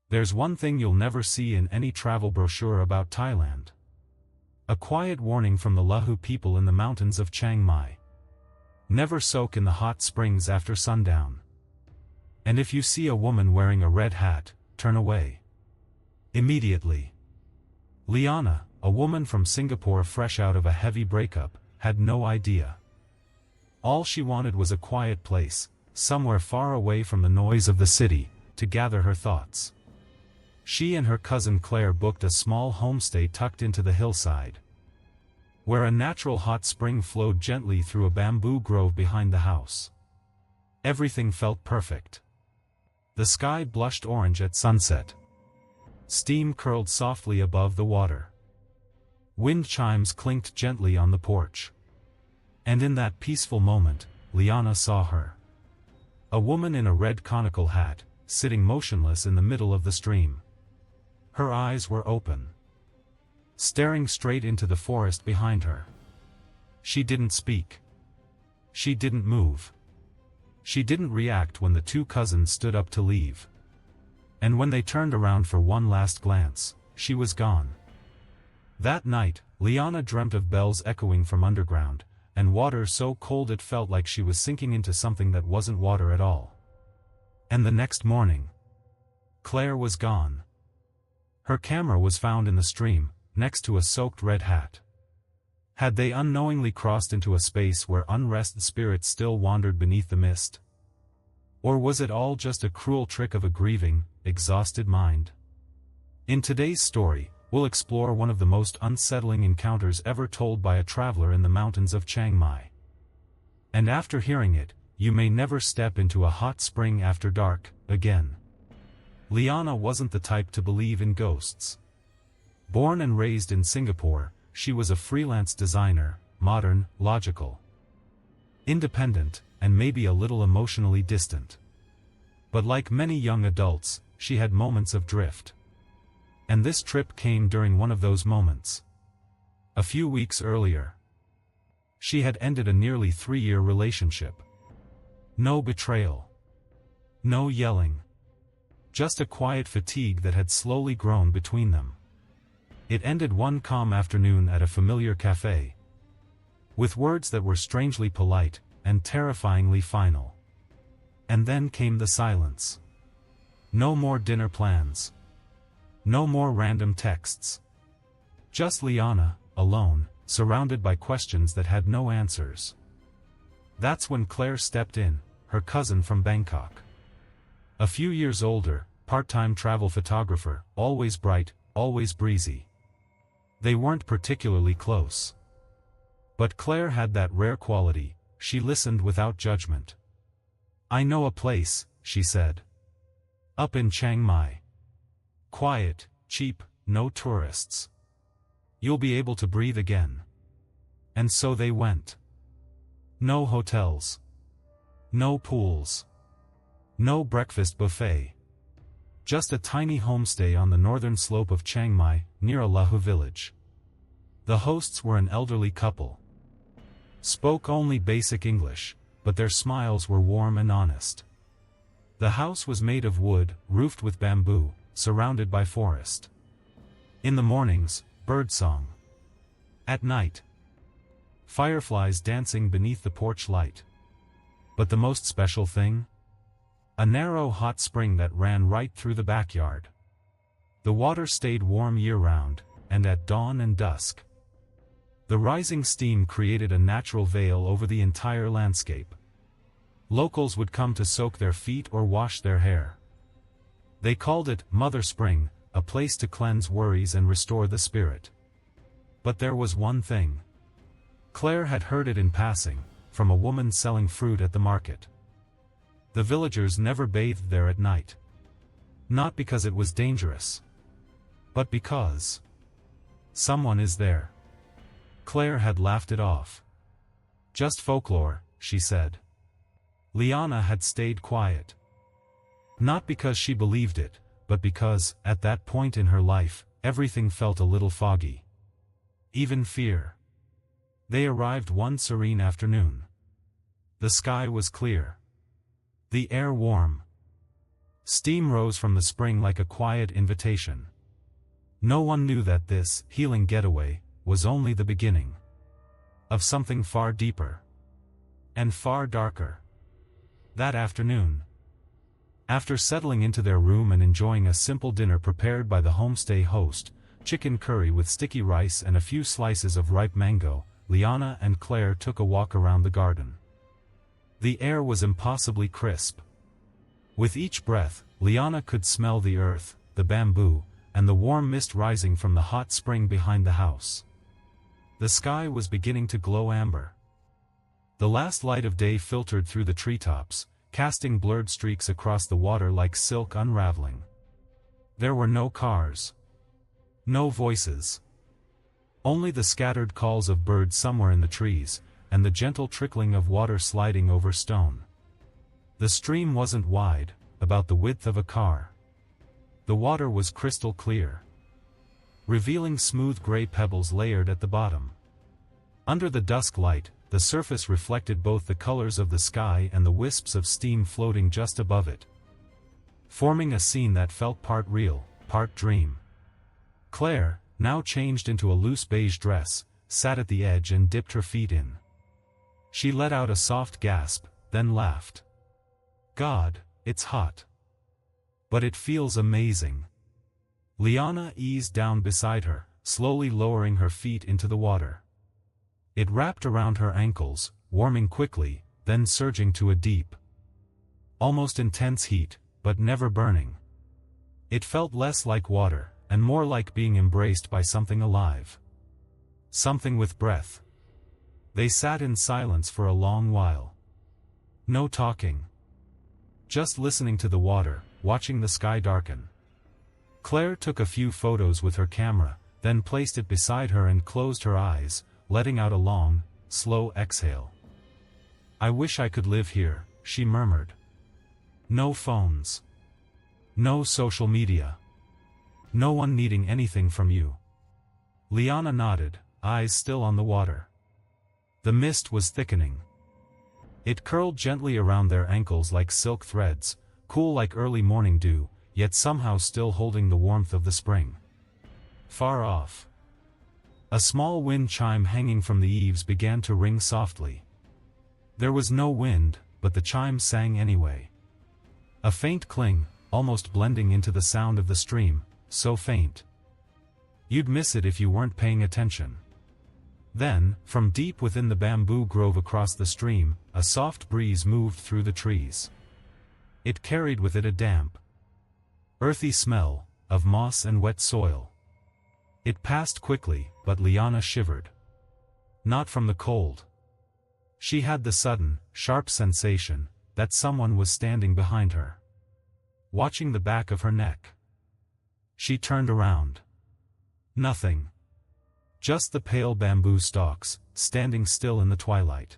There's one thing you'll never see in any travel brochure about Thailand. A quiet warning from the Lahu people in the mountains of Chiang Mai. Never soak in the hot springs after sundown. And if you see a woman wearing a red hat, turn away immediately. Liana, a woman from Singapore fresh out of a heavy breakup, had no idea. All she wanted was a quiet place, somewhere far away from the noise of the city, to gather her thoughts. She and her cousin Claire booked a small homestay tucked into the hillside, where a natural hot spring flowed gently through a bamboo grove behind the house. Everything felt perfect. The sky blushed orange at sunset. Steam curled softly above the water. Wind chimes clinked gently on the porch. And in that peaceful moment, Liana saw her. A woman in a red conical hat, sitting motionless in the middle of the stream. Her eyes were open, staring straight into the forest behind her. She didn't speak. She didn't move. She didn't react when the two cousins stood up to leave. And when they turned around for one last glance, she was gone. That night, Liana dreamt of bells echoing from underground, and water so cold it felt like she was sinking into something that wasn't water at all. And the next morning, Claire was gone. Her camera was found in the stream, next to a soaked red hat. Had they unknowingly crossed into a space where unrested spirits still wandered beneath the mist? Or was it all just a cruel trick of a grieving, exhausted mind? In today's story, we'll explore one of the most unsettling encounters ever told by a traveler in the mountains of Chiang Mai. And after hearing it, you may never step into a hot spring after dark again. Liana wasn't the type to believe in ghosts. Born and raised in Singapore, she was a freelance designer, modern, logical, independent, and maybe a little emotionally distant. But like many young adults, she had moments of drift. And this trip came during one of those moments. A few weeks earlier, she had ended a nearly 3-year relationship. No betrayal. No yelling. Just a quiet fatigue that had slowly grown between them. It ended one calm afternoon at a familiar cafe, with words that were strangely polite and terrifyingly final. And then came the silence. No more dinner plans. No more random texts. Just Liana, alone, surrounded by questions that had no answers. That's when Claire stepped in, her cousin from Bangkok. A few years older, part-time travel photographer, always bright, always breezy. They weren't particularly close. But Claire had that rare quality, she listened without judgment. "I know a place," she said. "Up in Chiang Mai. Quiet, cheap, no tourists. You'll be able to breathe again." And so they went. No hotels. No pools. No breakfast buffet. Just a tiny homestay on the northern slope of Chiang Mai, near a Lahu village. The hosts were an elderly couple. Spoke only basic English, but their smiles were warm and honest. The house was made of wood, roofed with bamboo, surrounded by forest. In the mornings, birdsong. At night, fireflies dancing beneath the porch light. But the most special thing? A narrow hot spring that ran right through the backyard. The water stayed warm year-round, and at dawn and dusk, the rising steam created a natural veil over the entire landscape. Locals would come to soak their feet or wash their hair. They called it Mother Spring, a place to cleanse worries and restore the spirit. But there was one thing. Claire had heard it in passing, from a woman selling fruit at the market. The villagers never bathed there at night. Not because it was dangerous, but because someone is there. Claire had laughed it off. "Just folklore," she said. Liana had stayed quiet. Not because she believed it, but because, at that point in her life, everything felt a little foggy. Even fear. They arrived one serene afternoon. The sky was clear. The air warm. Steam rose from the spring like a quiet invitation. No one knew that this healing getaway was only the beginning of something far deeper and far darker. That afternoon, after settling into their room and enjoying a simple dinner prepared by the homestay host, chicken curry with sticky rice and a few slices of ripe mango, Liana and Claire took a walk around the garden. The air was impossibly crisp. With each breath, Liana could smell the earth, the bamboo, and the warm mist rising from the hot spring behind the house. The sky was beginning to glow amber. The last light of day filtered through the treetops, casting blurred streaks across the water like silk unraveling. There were no cars. No voices. Only the scattered calls of birds somewhere in the trees, and the gentle trickling of water sliding over stone. The stream wasn't wide, about the width of a car. The water was crystal clear, revealing smooth gray pebbles layered at the bottom. Under the dusk light, the surface reflected both the colors of the sky and the wisps of steam floating just above it, forming a scene that felt part real, part dream. Claire, now changed into a loose beige dress, sat at the edge and dipped her feet in. She let out a soft gasp, then laughed. God, it's hot. But it feels amazing. Liana eased down beside her, slowly lowering her feet into the water. It wrapped around her ankles, warming quickly, then surging to a deep, almost intense heat, but never burning. It felt less like water, and more like being embraced by something alive. Something with breath. They sat in silence for a long while. No talking. Just listening to the water, watching the sky darken. Claire took a few photos with her camera, then placed it beside her and closed her eyes, letting out a long, slow exhale. I wish I could live here, she murmured. No phones. No social media. No one needing anything from you. Liana nodded, eyes still on the water. The mist was thickening. It curled gently around their ankles like silk threads, cool like early morning dew, yet somehow still holding the warmth of the spring. Far off, a small wind chime hanging from the eaves began to ring softly. There was no wind, but the chime sang anyway. A faint cling, almost blending into the sound of the stream, so faint you'd miss it if you weren't paying attention. Then, from deep within the bamboo grove across the stream, a soft breeze moved through the trees. It carried with it a damp, earthy smell, of moss and wet soil. It passed quickly, but Liana shivered. Not from the cold. She had the sudden, sharp sensation that someone was standing behind her, watching the back of her neck. She turned around. Nothing. Just the pale bamboo stalks, standing still in the twilight.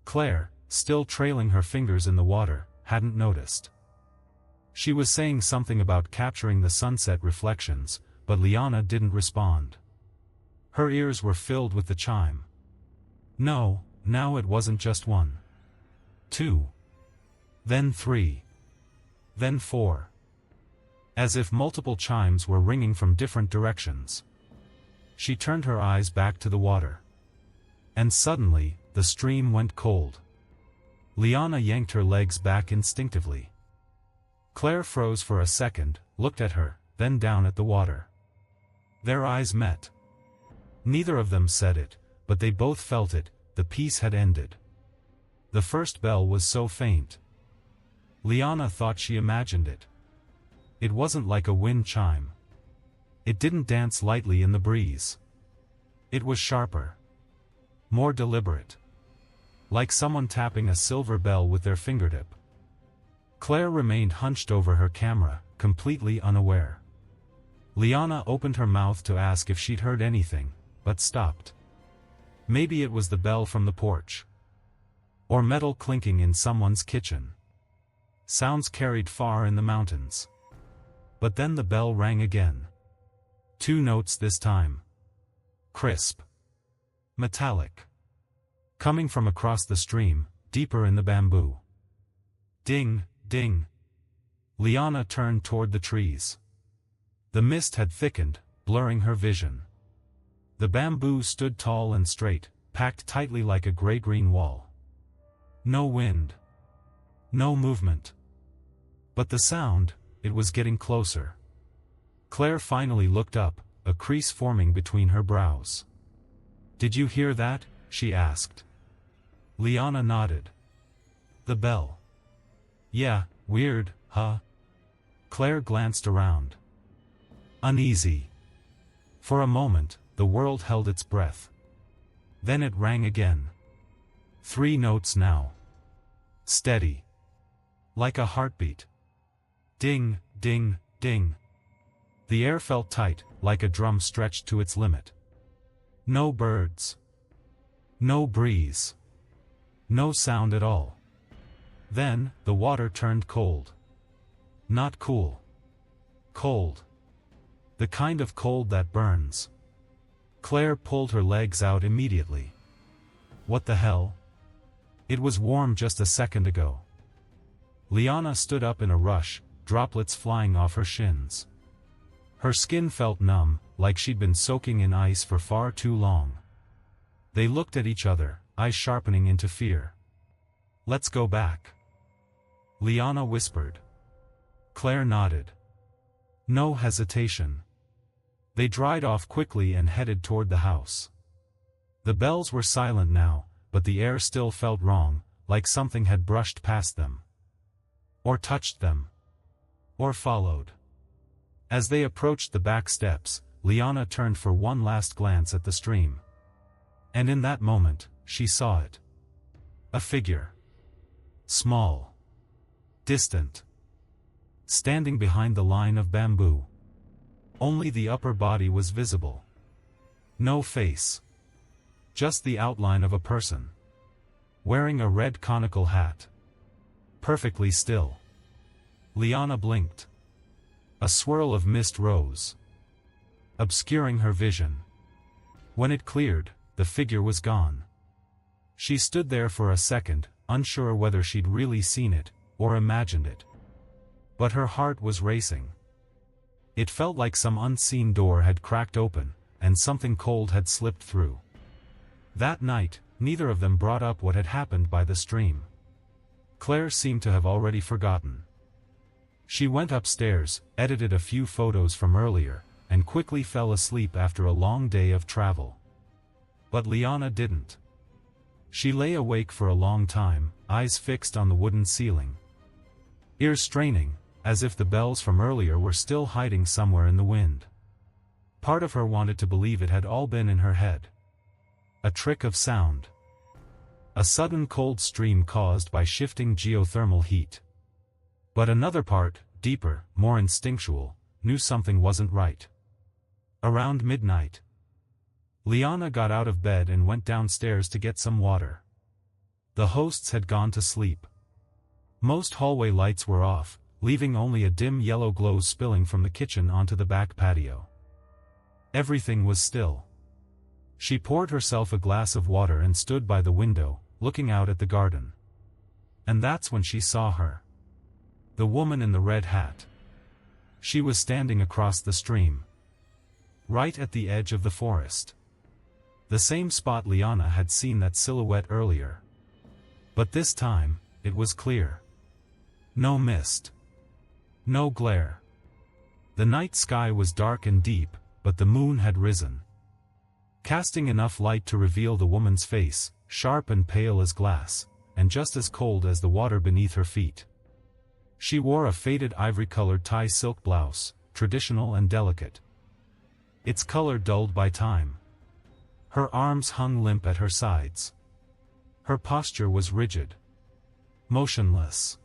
Claire, still trailing her fingers in the water, hadn't noticed. She was saying something about capturing the sunset reflections, but Liana didn't respond. Her ears were filled with the chime. No, now it wasn't just one. 2. Then 3. Then 4. As if multiple chimes were ringing from different directions. She turned her eyes back to the water. And suddenly, the stream went cold. Liana yanked her legs back instinctively. Claire froze for a second, looked at her, then down at the water. Their eyes met. Neither of them said it, but they both felt it, the peace had ended. The first bell was so faint. Liana thought she imagined it. It wasn't like a wind chime. It didn't dance lightly in the breeze. It was sharper. More deliberate. Like someone tapping a silver bell with their fingertip. Claire remained hunched over her camera, completely unaware. Liana opened her mouth to ask if she'd heard anything, but stopped. Maybe it was the bell from the porch. Or metal clinking in someone's kitchen. Sounds carried far in the mountains. But then the bell rang again. 2 notes this time. Crisp. Metallic. Coming from across the stream, deeper in the bamboo. Ding, ding. Liana turned toward the trees. The mist had thickened, blurring her vision. The bamboo stood tall and straight, packed tightly like a gray-green wall. No wind. No movement. But the sound, it was getting closer. Claire finally looked up, a crease forming between her brows. "Did you hear that?" she asked. Liana nodded. "The bell." "Yeah, weird, huh?" Claire glanced around. Uneasy. For a moment, the world held its breath. Then it rang again. 3 notes now. Steady. Like a heartbeat. Ding, ding, ding. The air felt tight, like a drum stretched to its limit. No birds. No breeze. No sound at all. Then, the water turned cold. Not cool. Cold. The kind of cold that burns. Claire pulled her legs out immediately. What the hell? It was warm just a second ago. Liana stood up in a rush, droplets flying off her shins. Her skin felt numb, like she'd been soaking in ice for far too long. They looked at each other, eyes sharpening into fear. "Let's go back," Liana whispered. Claire nodded. No hesitation. They dried off quickly and headed toward the house. The bells were silent now, but the air still felt wrong, like something had brushed past them. Or touched them. Or followed. As they approached the back steps, Liana turned for one last glance at the stream. And in that moment, she saw it. A figure. Small. Distant. Standing behind the line of bamboo. Only the upper body was visible. No face. Just the outline of a person. Wearing a red conical hat. Perfectly still. Liana blinked. A swirl of mist rose, obscuring her vision. When it cleared, the figure was gone. She stood there for a second, unsure whether she'd really seen it, or imagined it. But her heart was racing. It felt like some unseen door had cracked open, and something cold had slipped through. That night, neither of them brought up what had happened by the stream. Claire seemed to have already forgotten. She went upstairs, edited a few photos from earlier, and quickly fell asleep after a long day of travel. But Liana didn't. She lay awake for a long time, eyes fixed on the wooden ceiling. Ears straining, as if the bells from earlier were still hiding somewhere in the wind. Part of her wanted to believe it had all been in her head. A trick of sound. A sudden cold stream caused by shifting geothermal heat. But another part, deeper, more instinctual, knew something wasn't right. Around midnight, Liana got out of bed and went downstairs to get some water. The hosts had gone to sleep. Most hallway lights were off, leaving only a dim yellow glow spilling from the kitchen onto the back patio. Everything was still. She poured herself a glass of water and stood by the window, looking out at the garden. And that's when she saw her. The woman in the red hat. She was standing across the stream. Right at the edge of the forest. The same spot Liana had seen that silhouette earlier. But this time, it was clear. No mist. No glare. The night sky was dark and deep, but the moon had risen. Casting enough light to reveal the woman's face, sharp and pale as glass, and just as cold as the water beneath her feet. She wore a faded ivory-colored Thai silk blouse, traditional and delicate. Its color dulled by time. Her arms hung limp at her sides. Her posture was rigid. Motionless.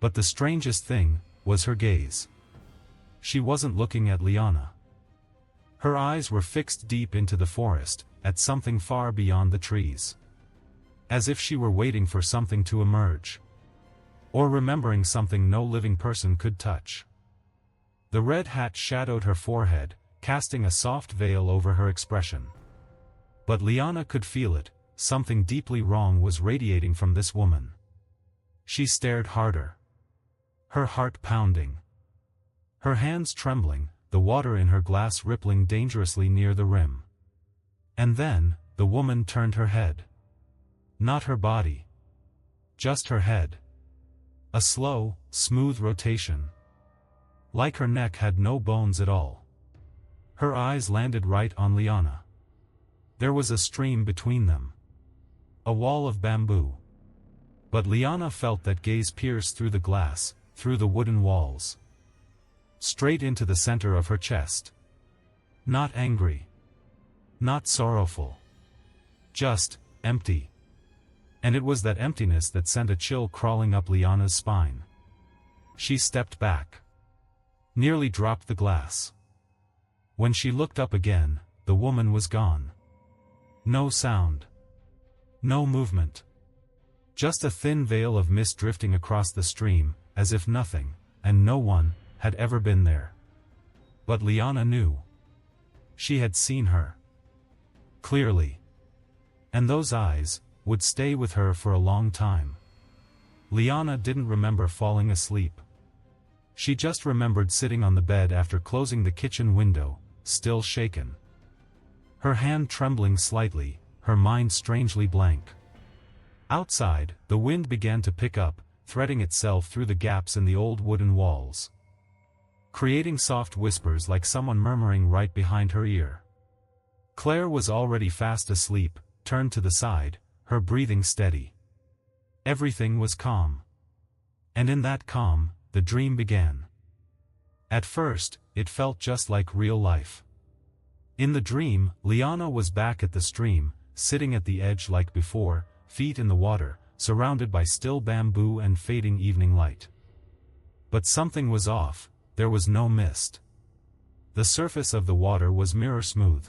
But the strangest thing was her gaze. She wasn't looking at Liana. Her eyes were fixed deep into the forest, at something far beyond the trees. As if she were waiting for something to emerge. Or remembering something no living person could touch. The red hat shadowed her forehead, casting a soft veil over her expression. But Liana could feel it, something deeply wrong was radiating from this woman. She stared harder. her heart pounding. Her hands trembling, the water in her glass rippling dangerously near the rim. And then, the woman turned her head. Not her body. Just her head. A slow, smooth rotation. Like her neck had no bones at all. Her eyes landed right on Liana. There was a stream between them. A wall of bamboo. But Liana felt that gaze pierce through the glass, through the wooden walls. Straight into the center of her chest. Not angry. Not sorrowful. Just, empty. And it was that emptiness that sent a chill crawling up Liana's spine. She stepped back. Nearly dropped the glass. When she looked up again, the woman was gone. No sound. No movement. Just a thin veil of mist drifting across the stream, as if nothing, and no one, had ever been there. But Liana knew. She had seen her. Clearly. And those eyes would stay with her for a long time. Liana didn't remember falling asleep. She just remembered sitting on the bed after closing the kitchen window, still shaken. Her hand trembling slightly, her mind strangely blank. Outside, the wind began to pick up, threading itself through the gaps in the old wooden walls. Creating soft whispers like someone murmuring right behind her ear. Claire was already fast asleep, turned to the side, her breathing steady. Everything was calm. And in that calm, the dream began. At first, it felt just like real life. In the dream, Liana was back at the stream, sitting at the edge like before, feet in the water, surrounded by still bamboo and fading evening light. But something was off. There was no mist. The surface of the water was mirror smooth.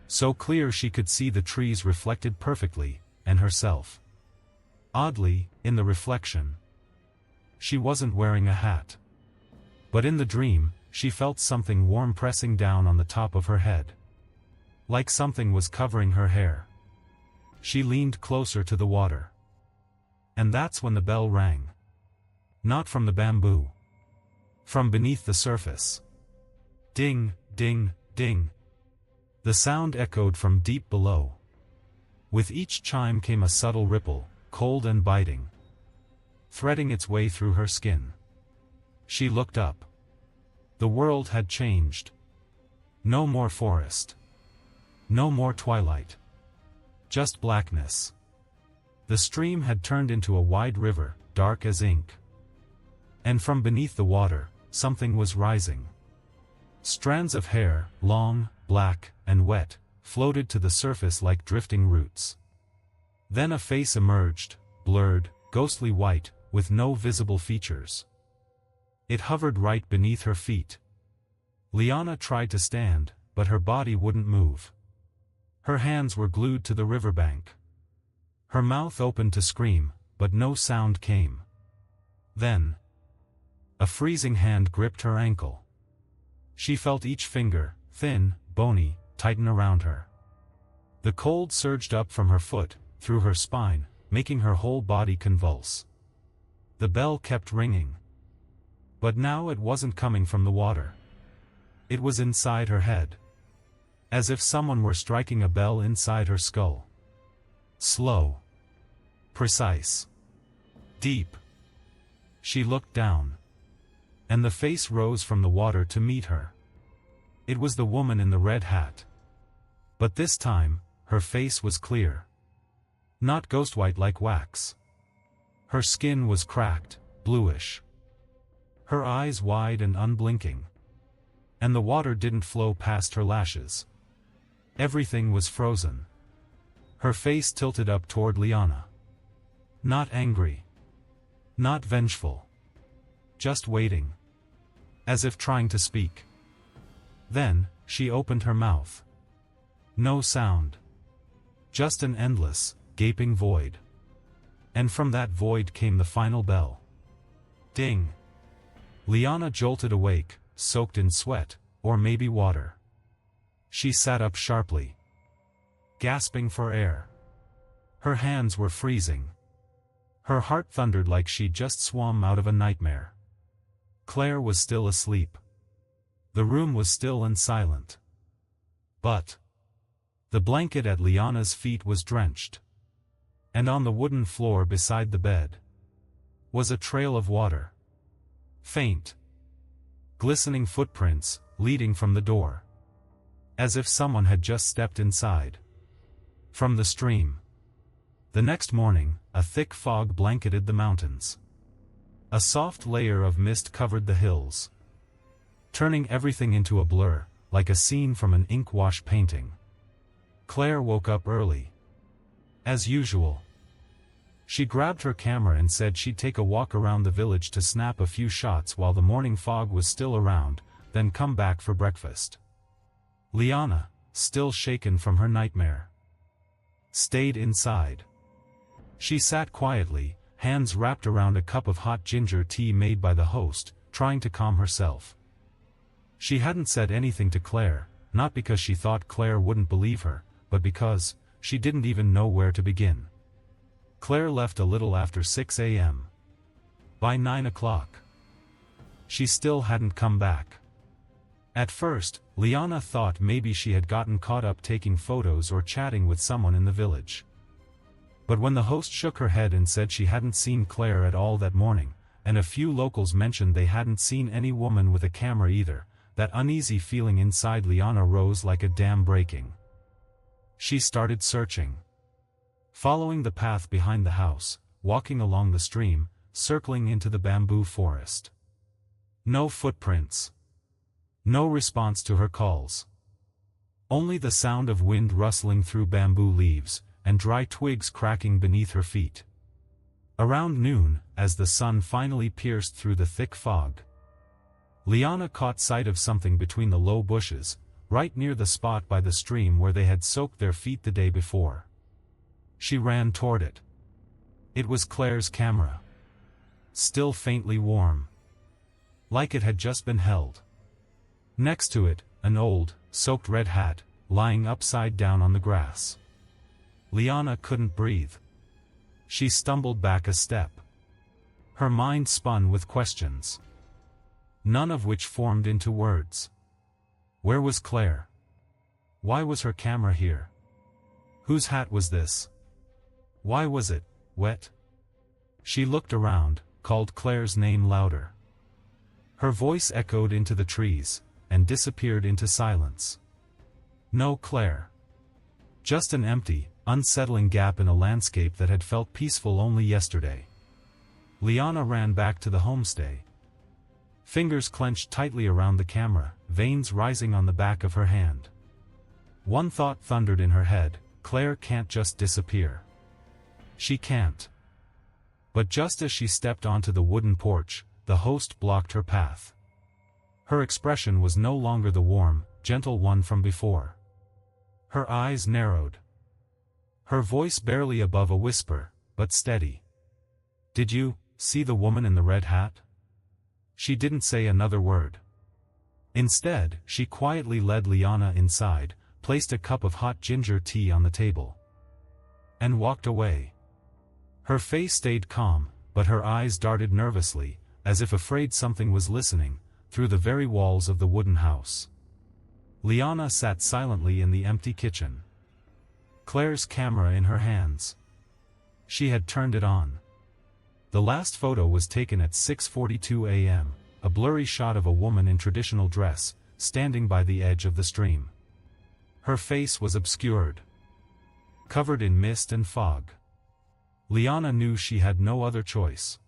So clear she could see the trees reflected perfectly, and herself. Oddly, in the reflection, she wasn't wearing a hat. But in the dream, she felt something warm pressing down on the top of her head. Like something was covering her hair. She leaned closer to the water. And that's when the bell rang. Not from the bamboo. From beneath the surface. Ding, ding, ding. The sound echoed from deep below. With each chime came a subtle ripple, cold and biting. Threading its way through her skin. She looked up. The world had changed. No more forest. No more twilight. Just blackness. The stream had turned into a wide river, dark as ink. And from beneath the water, something was rising. Strands of hair, long, black, and wet, floated to the surface like drifting roots. Then a face emerged, blurred, ghostly white, with no visible features. It hovered right beneath her feet. Liana tried to stand, but her body wouldn't move. Her hands were glued to the riverbank. Her mouth opened to scream, but no sound came. Then, a freezing hand gripped her ankle. She felt each finger, thin, bony, tighten around her. The cold surged up from her foot, through her spine, making her whole body convulse. The bell kept ringing. But now it wasn't coming from the water. It was inside her head. As if someone were striking a bell inside her skull. Slow. Precise. Deep. She looked down. And the face rose from the water to meet her. It was the woman in the red hat. But this time, her face was clear. Not ghost white like wax. Her skin was cracked, bluish. Her eyes wide and unblinking. And the water didn't flow past her lashes. Everything was frozen. Her face tilted up toward Liana. Not angry. Not vengeful. Just waiting. As if trying to speak. Then, she opened her mouth. No sound. Just an endless, gaping void. And from that void came the final bell. Ding. Liana jolted awake, soaked in sweat, or maybe water. She sat up sharply. Gasping for air. Her hands were freezing. Her heart thundered like she'd just swum out of a nightmare. Claire was still asleep. The room was still and silent. But the blanket at Liana's feet was drenched. And on the wooden floor beside the bed was a trail of water. Faint, glistening footprints, leading from the door. As if someone had just stepped inside. From the stream. The next morning, a thick fog blanketed the mountains. A soft layer of mist covered the hills, turning everything into a blur, like a scene from an ink-wash painting. Claire woke up early. As usual. She grabbed her camera and said she'd take a walk around the village to snap a few shots while the morning fog was still around, then come back for breakfast. Liana, still shaken from her nightmare, stayed inside. She sat quietly, hands wrapped around a cup of hot ginger tea made by the host, trying to calm herself. She hadn't said anything to Claire, not because she thought Claire wouldn't believe her, but because she didn't even know where to begin. Claire left a little after 6 a.m. By 9 o'clock, she still hadn't come back. At first, Liana thought maybe she had gotten caught up taking photos or chatting with someone in the village. But when the host shook her head and said she hadn't seen Claire at all that morning, and a few locals mentioned they hadn't seen any woman with a camera either, that uneasy feeling inside Liana rose like a dam breaking. She started searching. Following the path behind the house, walking along the stream, circling into the bamboo forest. No footprints. No response to her calls. Only the sound of wind rustling through bamboo leaves, and dry twigs cracking beneath her feet. Around noon, as the sun finally pierced through the thick fog, Liana caught sight of something between the low bushes, right near the spot by the stream where they had soaked their feet the day before. She ran toward it. It was Claire's camera. Still faintly warm. Like it had just been held. Next to it, an old, soaked red hat, lying upside down on the grass. Liana couldn't breathe. She stumbled back a step. Her mind spun with questions, none of which formed into words. Where was Claire? Why was her camera here? Whose hat was this? Why was it wet? She looked around, called Claire's name louder. Her voice echoed into the trees, and disappeared into silence. No Claire. Just an empty, unsettling gap in a landscape that had felt peaceful only yesterday. Liana ran back to the homestay. Fingers clenched tightly around the camera, veins rising on the back of her hand. One thought thundered in her head: Claire can't just disappear. She can't. But just as she stepped onto the wooden porch, the host blocked her path. Her expression was no longer the warm, gentle one from before. Her eyes narrowed. Her voice barely above a whisper, but steady. Did you see the woman in the red hat? She didn't say another word. Instead, she quietly led Liana inside, placed a cup of hot ginger tea on the table, and walked away. Her face stayed calm, but her eyes darted nervously, as if afraid something was listening, through the very walls of the wooden house. Liana sat silently in the empty kitchen. Claire's camera in her hands. She had turned it on. The last photo was taken at 6:42 a.m., a blurry shot of a woman in traditional dress, standing by the edge of the stream. Her face was obscured, covered in mist and fog. Liana knew she had no other choice.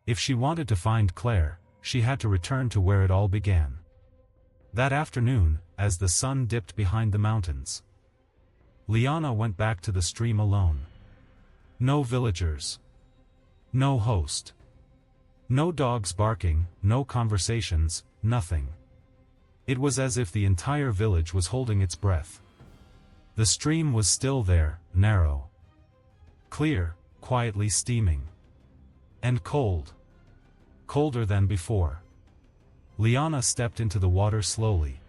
If she wanted to find Claire, she had to return to where it all began. That afternoon, as the sun dipped behind the mountains, Liana went back to the stream alone. No villagers. No host. No dogs barking, no conversations, nothing. It was as if the entire village was holding its breath. The stream was still there, narrow, clear, quietly steaming. And cold. Colder than before. Liana stepped into the water slowly.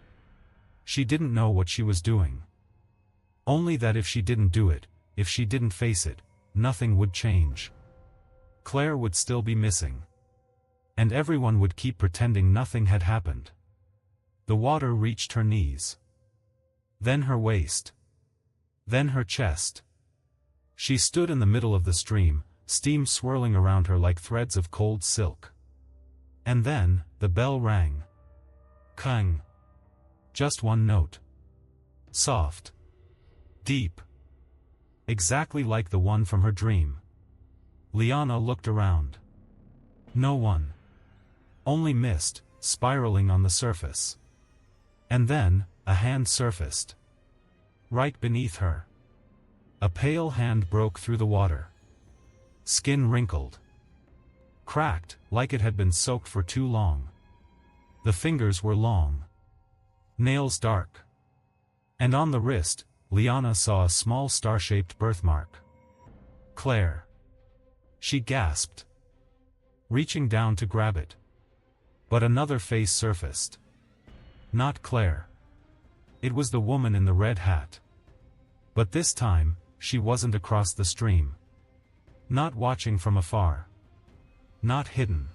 She didn't know what she was doing. Only that if she didn't do it, if she didn't face it, nothing would change. Claire would still be missing. And everyone would keep pretending nothing had happened. The water reached her knees. Then her waist. Then her chest. She stood in the middle of the stream, steam swirling around her like threads of cold silk. And then, the bell rang. Kang. Just one note. Soft. Deep. Exactly like the one from her dream. Liana looked around. No one. Only mist, spiraling on the surface. And then, a hand surfaced. Right beneath her. A pale hand broke through the water. Skin wrinkled. Cracked, like it had been soaked for too long. The fingers were long. Nails dark. And on the wrist, Liana saw a small star-shaped birthmark. Claire. She gasped. Reaching down to grab it. But another face surfaced. Not Claire. It was the woman in the red hat. But this time, she wasn't across the stream. Not watching from afar. Not hidden.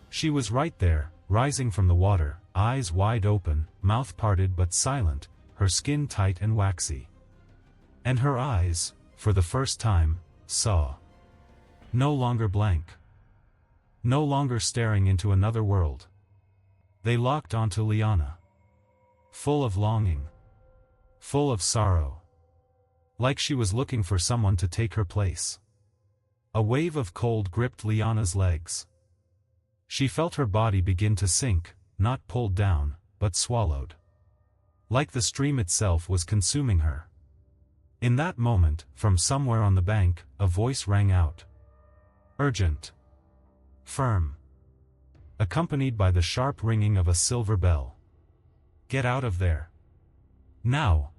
She was right there, rising from the water, eyes wide open, mouth parted but silent, her skin tight and waxy. And her eyes, for the first time, saw. No longer blank. No longer staring into another world. They locked onto Liana. Full of longing. Full of sorrow. Like she was looking for someone to take her place. A wave of cold gripped Liana's legs. She felt her body begin to sink, not pulled down, but swallowed. Like the stream itself was consuming her. In that moment, from somewhere on the bank, a voice rang out. Urgent. Firm. Accompanied by the sharp ringing of a silver bell. Get out of there. Now.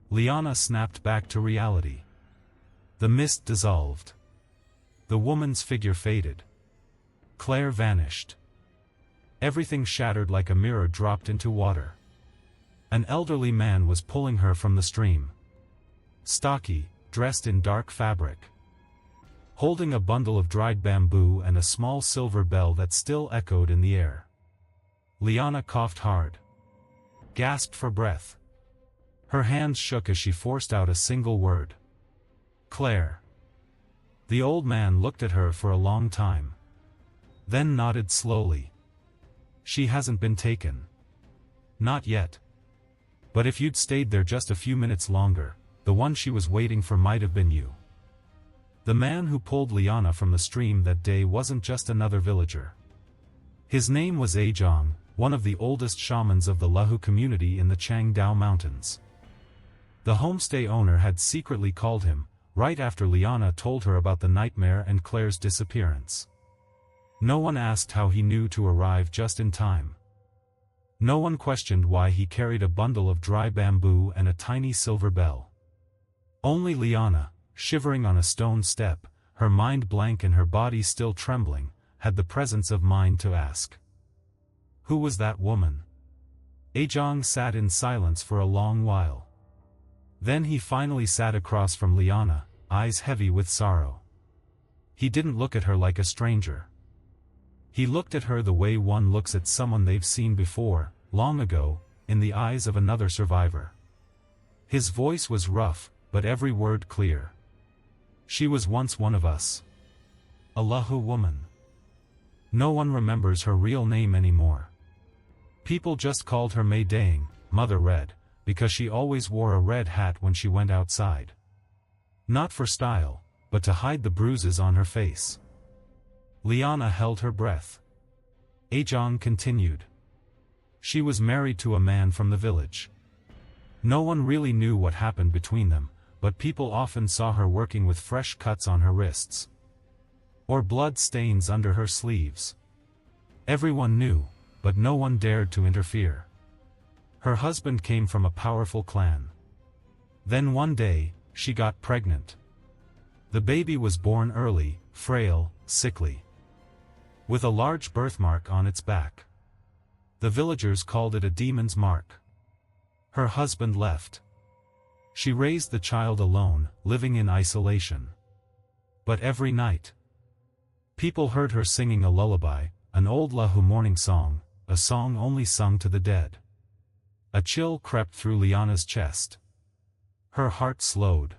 Liana snapped back to reality. The mist dissolved. The woman's figure faded. Claire vanished. Everything shattered like a mirror dropped into water. An elderly man was pulling her from the stream. Stocky, dressed in dark fabric. Holding a bundle of dried bamboo and a small silver bell that still echoed in the air. Liana coughed hard. Gasped for breath. Her hands shook as she forced out a single word. Claire. The old man looked at her for a long time. Then nodded slowly. She hasn't been taken. Not yet. But if you'd stayed there just a few minutes longer, the one she was waiting for might have been you. The man who pulled Liana from the stream that day wasn't just another villager. His name was Ajong, one of the oldest shamans of the Lahu community in the Chiang Mai Mountains. The homestay owner had secretly called him, right after Liana told her about the nightmare and Claire's disappearance. No one asked how he knew to arrive just in time. No one questioned why he carried a bundle of dry bamboo and a tiny silver bell. Only Liana, shivering on a stone step, her mind blank and her body still trembling, had the presence of mind to ask. Who was that woman? Ajong sat in silence for a long while. Then he finally sat across from Liana, eyes heavy with sorrow. He didn't look at her like a stranger. He looked at her the way one looks at someone they've seen before, long ago, in the eyes of another survivor. His voice was rough, but every word clear. She was once one of us. A Lahu woman. No one remembers her real name anymore. People just called her May Daying, Mother Red, because she always wore a red hat when she went outside. Not for style, but to hide the bruises on her face. Liana held her breath. Ajong continued. She was married to a man from the village. No one really knew what happened between them, but people often saw her working with fresh cuts on her wrists. Or blood stains under her sleeves. Everyone knew, but no one dared to interfere. Her husband came from a powerful clan. Then one day, she got pregnant. The baby was born early, frail, sickly. With a large birthmark on its back. The villagers called it a demon's mark. Her husband left. She raised the child alone, living in isolation. But every night, People heard her singing a lullaby, an old Lahu morning song, a song only sung to the dead. A chill crept through Liana's chest. Her heart slowed.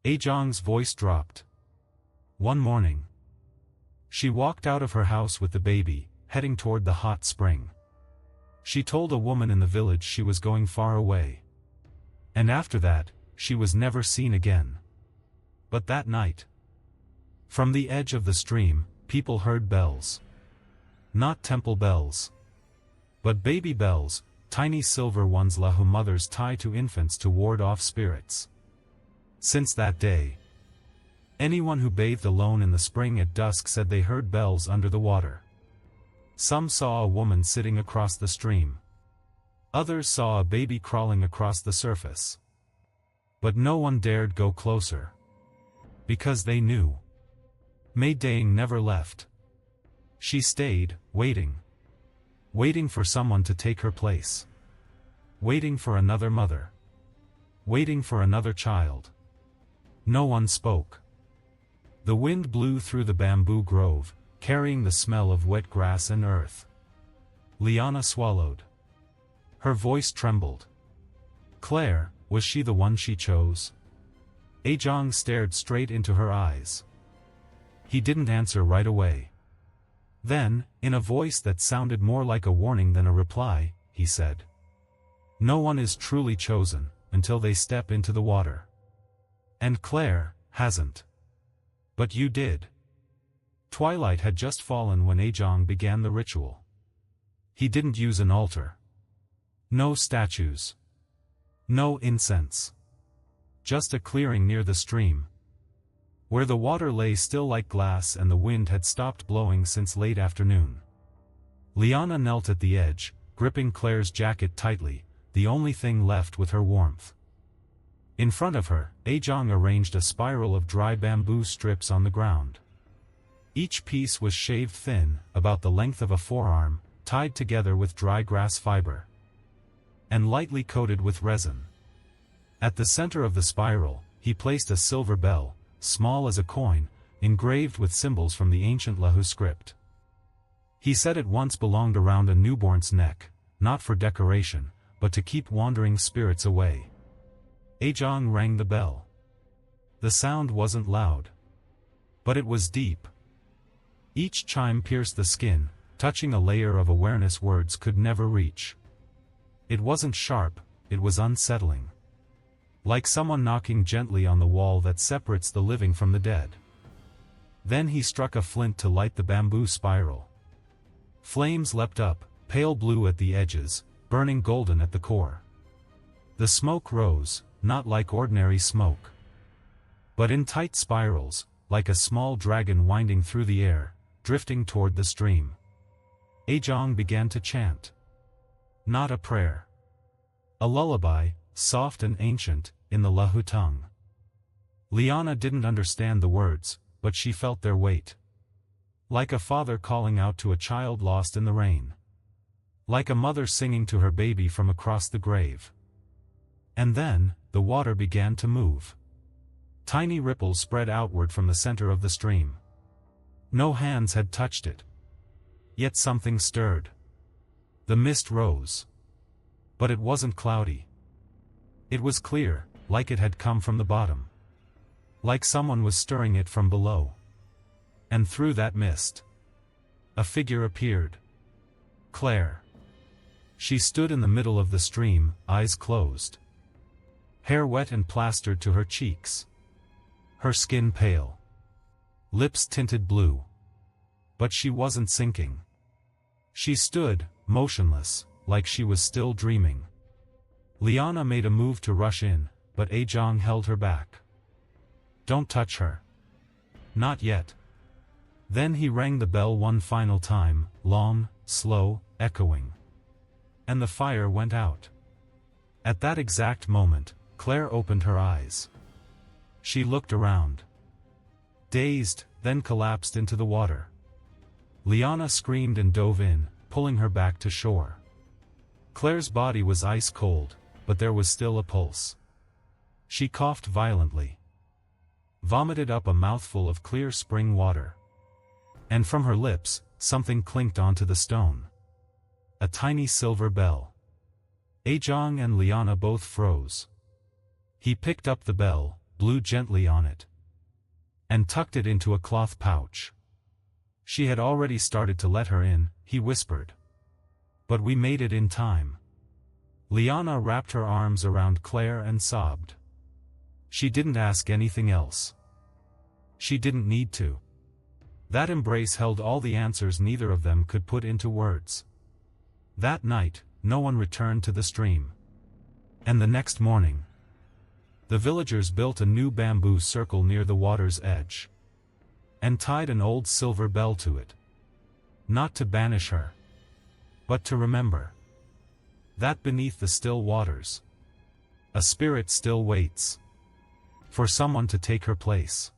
Ajong's voice dropped. One morning, she walked out of her house with the baby, heading toward the hot spring. She told a woman in the village she was going far away. And after that, she was never seen again. But that night, from the edge of the stream, people heard bells. Not temple bells, but baby bells, tiny silver ones Lahu mothers tie to infants to ward off spirits. Since that day, anyone who bathed alone in the spring at dusk said they heard bells under the water. Some saw a woman sitting across the stream. Others saw a baby crawling across the surface. But no one dared go closer. Because they knew. Mai Daying never left. She stayed, waiting. Waiting for someone to take her place. Waiting for another mother. Waiting for another child. No one spoke. The wind blew through the bamboo grove, carrying the smell of wet grass and earth. Liana swallowed. Her voice trembled. Claire, was she the one she chose? Ajong stared straight into her eyes. He didn't answer right away. Then, in a voice that sounded more like a warning than a reply, he said, "No one is truly chosen, until they step into the water. And Claire hasn't. But you did." Twilight had just fallen when Ajong began the ritual. He didn't use an altar. No statues. No incense. Just a clearing near the stream, where the water lay still like glass and the wind had stopped blowing since late afternoon. Liana knelt at the edge, gripping Claire's jacket tightly, the only thing left with her warmth. In front of her, Ajong arranged a spiral of dry bamboo strips on the ground. Each piece was shaved thin, about the length of a forearm, tied together with dry grass fiber, and lightly coated with resin. At the center of the spiral, he placed a silver bell, small as a coin, engraved with symbols from the ancient Lahu script. He said it once belonged around a newborn's neck, not for decoration, but to keep wandering spirits away. Ajong rang the bell. The sound wasn't loud, but it was deep. Each chime pierced the skin, touching a layer of awareness words could never reach. It wasn't sharp, it was unsettling. Like someone knocking gently on the wall that separates the living from the dead. Then he struck a flint to light the bamboo spiral. Flames leapt up, pale blue at the edges, burning golden at the core. The smoke rose, not like ordinary smoke, but in tight spirals, like a small dragon winding through the air, drifting toward the stream. Ajong began to chant. Not a prayer. A lullaby, soft and ancient, in the Lahu tongue. Liana didn't understand the words, but she felt their weight. Like a father calling out to a child lost in the rain. Like a mother singing to her baby from across the grave. And then, the water began to move. Tiny ripples spread outward from the center of the stream. No hands had touched it. Yet something stirred. The mist rose. But it wasn't cloudy. It was clear, like it had come from the bottom. Like someone was stirring it from below. And through that mist, a figure appeared. Claire. She stood in the middle of the stream, eyes closed. Hair wet and plastered to her cheeks. Her skin pale. Lips tinted blue. But she wasn't sinking. She stood, motionless, like she was still dreaming. Liana made a move to rush in, but Ajong held her back. Don't touch her. Not yet. Then he rang the bell one final time, long, slow, echoing. And the fire went out. At that exact moment, Claire opened her eyes. She looked around. Dazed, then collapsed into the water. Liana screamed and dove in, pulling her back to shore. Claire's body was ice cold, but there was still a pulse. She coughed violently. Vomited up a mouthful of clear spring water. And from her lips, something clinked onto the stone. A tiny silver bell. Ajong and Liana both froze. He picked up the bell, blew gently on it, and tucked it into a cloth pouch. She had already started to let her in, he whispered. But we made it in time. Liana wrapped her arms around Claire and sobbed. She didn't ask anything else. She didn't need to. That embrace held all the answers neither of them could put into words. That night, no one returned to the stream. And the next morning, the villagers built a new bamboo circle near the water's edge, and tied an old silver bell to it. Not to banish her, but to remember that beneath the still waters, a spirit still waits for someone to take her place.